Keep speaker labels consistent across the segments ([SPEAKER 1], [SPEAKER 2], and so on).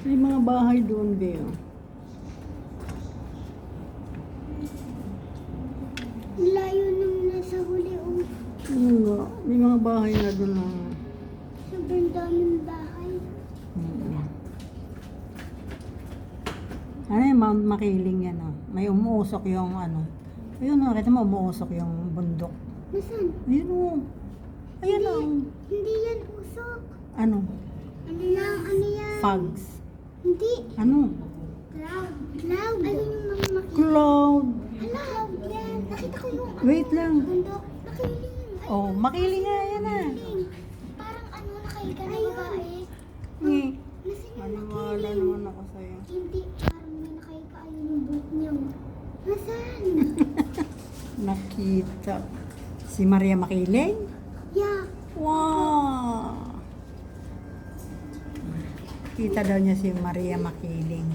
[SPEAKER 1] May mga bahay doon, Beo.
[SPEAKER 2] Layo nung nasa huli.
[SPEAKER 1] Nga, may mga bahay na doon na.
[SPEAKER 2] Sobrang daming bahay.
[SPEAKER 1] Ano yung Mount Makiling yan, oh. May umuusok yung ano. Ayun, nakita mo, umuusok yung bundok.
[SPEAKER 2] Nasaan?
[SPEAKER 1] Ayun, oh. Ayun, oh.
[SPEAKER 2] Hindi yan usok.
[SPEAKER 1] Ano?
[SPEAKER 2] Ano yan?
[SPEAKER 1] Fogs.
[SPEAKER 2] Hindi.
[SPEAKER 1] Ano?
[SPEAKER 2] Cloud. Cloud. Ayun yung mga makita.
[SPEAKER 1] Cloud.
[SPEAKER 2] Cloud yan. Nakita ko yung
[SPEAKER 1] Wait lang.
[SPEAKER 2] bundok. Nakiling.
[SPEAKER 1] Oh, Makiling nga, yan ah.
[SPEAKER 2] Nakiling. Parang ano, nakahiga na babae.
[SPEAKER 1] Ngi.
[SPEAKER 2] Nasaan yung
[SPEAKER 1] Maniwala
[SPEAKER 2] nakiling?
[SPEAKER 1] naman ako sa'yo.
[SPEAKER 2] Hindi. Parang may nakahiga. Ayun yung buhok niya. Nasaan?
[SPEAKER 1] Nakita. Si Maria Makiling?
[SPEAKER 2] Yeah.
[SPEAKER 1] Wow! Kita daw niya si Maria Makiling.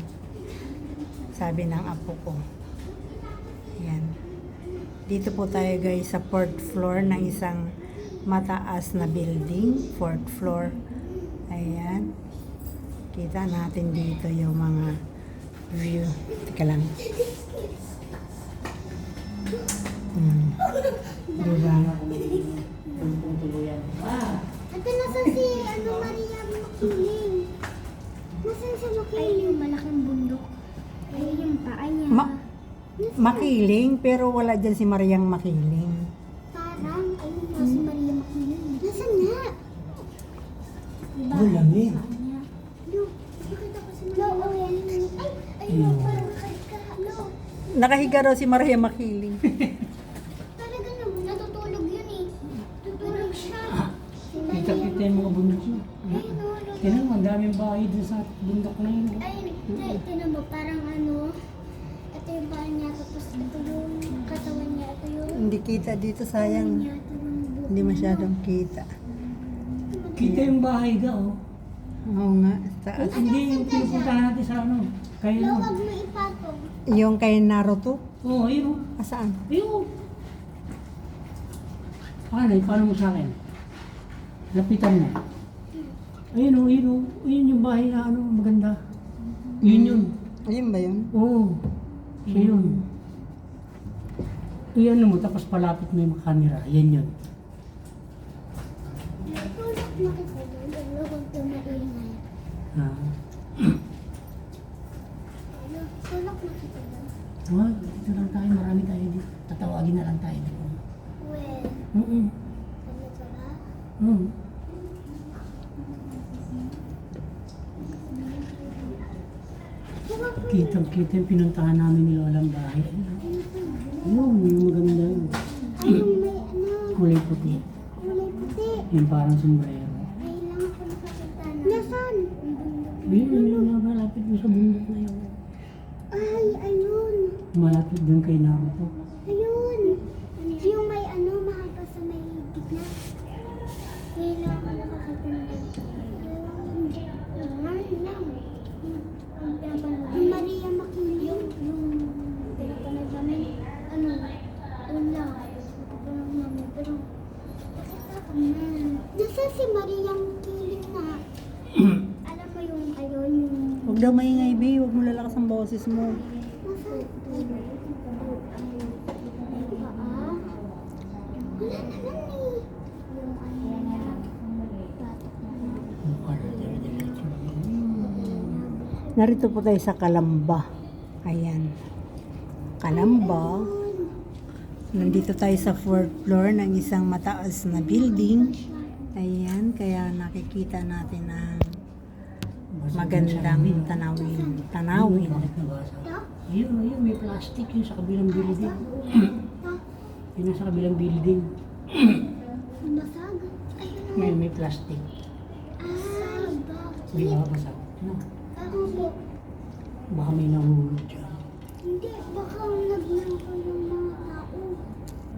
[SPEAKER 1] Sabi ng apo ko. Yan. Dito po tayo guys sa 4th floor ng isang mataas na building. 4th floor. Ayan. Kita natin dito yung mga view. Teka lang. Diba?
[SPEAKER 2] Ate, nasaan si Maria Makiling? Nasaan si Makiling? Ay, yung malaking bundok. Ay, yung paa niya.
[SPEAKER 1] Makiling, pero wala dyan si Mariang Makiling.
[SPEAKER 2] Parang, ayun na si Maria Makiling. Nasaan nga? Diba?
[SPEAKER 1] lamig.
[SPEAKER 2] Lo, nakita ko si Maria Makiling. Ay, ayun, parang nakahiga. Lo,
[SPEAKER 1] Nakahiga raw si Maria Makiling.
[SPEAKER 2] talaga naman, natutulog yun eh. Tutulog siya. Si Maria
[SPEAKER 3] Kita-kita yung mga bundok mo.
[SPEAKER 2] Ayun, no, lo.
[SPEAKER 3] Tinan mo, ang daming bahay dun sa bundok na yun.
[SPEAKER 2] Ay, tinan mo, parang ano, ito yung paa niya, tapos ito yung katawan niya, ito yung
[SPEAKER 1] Hindi kita dito, sayang.
[SPEAKER 2] niya, ito yung buhok
[SPEAKER 1] Hindi
[SPEAKER 2] niya.
[SPEAKER 1] masyadong kita.
[SPEAKER 3] Kita yung bahay ga, oh.
[SPEAKER 1] Oo nga. Taas.
[SPEAKER 3] Hindi yung pinupuntahan natin sa ano. Kaya
[SPEAKER 2] Lo,
[SPEAKER 3] ano.
[SPEAKER 2] wag mo ipatong.
[SPEAKER 1] Yung kay Naruto?
[SPEAKER 3] Oo, ayun, oh.
[SPEAKER 1] Asaan?
[SPEAKER 3] Ayun. Paano mo sa akin? Lapitan mo. Ayun, oh, ayun, oh. Ayun yung bahay na ano, maganda. Yun yun.
[SPEAKER 1] Ayun ba yun?
[SPEAKER 3] Oo. Siya yun. Iyan mo, tapos palapit mo yung camera. Yan yun.
[SPEAKER 2] Tulak na kita doon, lo, wag ka maingay.
[SPEAKER 3] Ah.
[SPEAKER 2] Lo, tulak na kita doon.
[SPEAKER 3] Dito lang tayo, marami tayo dito. Tatawagin na lang tayo dito.
[SPEAKER 2] Well,
[SPEAKER 3] Oo.
[SPEAKER 2] ano ka ba?
[SPEAKER 3] Oo. Kitang-kita yung pinuntahan namin ni Lolang bahay. Ayun, yung maganda yun.
[SPEAKER 2] Ayun, may ano,
[SPEAKER 3] Kulay puti.
[SPEAKER 2] kulay puti.
[SPEAKER 3] Yung parang sombrero.
[SPEAKER 2] Ay, lang ako nakakita na. Nasaan?
[SPEAKER 3] Ayun, yun na malapit mo sa bundok na yun.
[SPEAKER 2] Ay, ayun.
[SPEAKER 3] Malapit dun kay Naruto.
[SPEAKER 2] Ayun. Yung may ano, mahaba sa may gitna. Kailan ako nakakita na. Yung Maria Makiling. Yung pinapanood namin. Ano, doon lang. Pinapanood namin. Pero, nakita ko na. Nasaan si Maria Makiling na? Alam mo yung ayun, yung...
[SPEAKER 1] Huwag daw maingay, B. Huwag mo lalakas ang boses mo.
[SPEAKER 2] Nasaan? Wala naman eh. Yung ano niya, batok na.
[SPEAKER 1] Narito po tayo sa Kalamba. Ayan. Kalamba. Nandito tayo sa 4th floor ng isang mataas na building. Ayan, kaya nakikita natin ang magandang tanawin. Tanawin.
[SPEAKER 3] Ayun, ayun, may plastic yun sa kabilang building. Yun sa kabilang building.
[SPEAKER 2] Basag. Ayun na.
[SPEAKER 3] May plastic. Hindi
[SPEAKER 2] bakit?
[SPEAKER 3] makabasag. No?
[SPEAKER 2] Ako po.
[SPEAKER 3] Baka may nahulog dyan.
[SPEAKER 2] Hindi, baka nagnakaw ng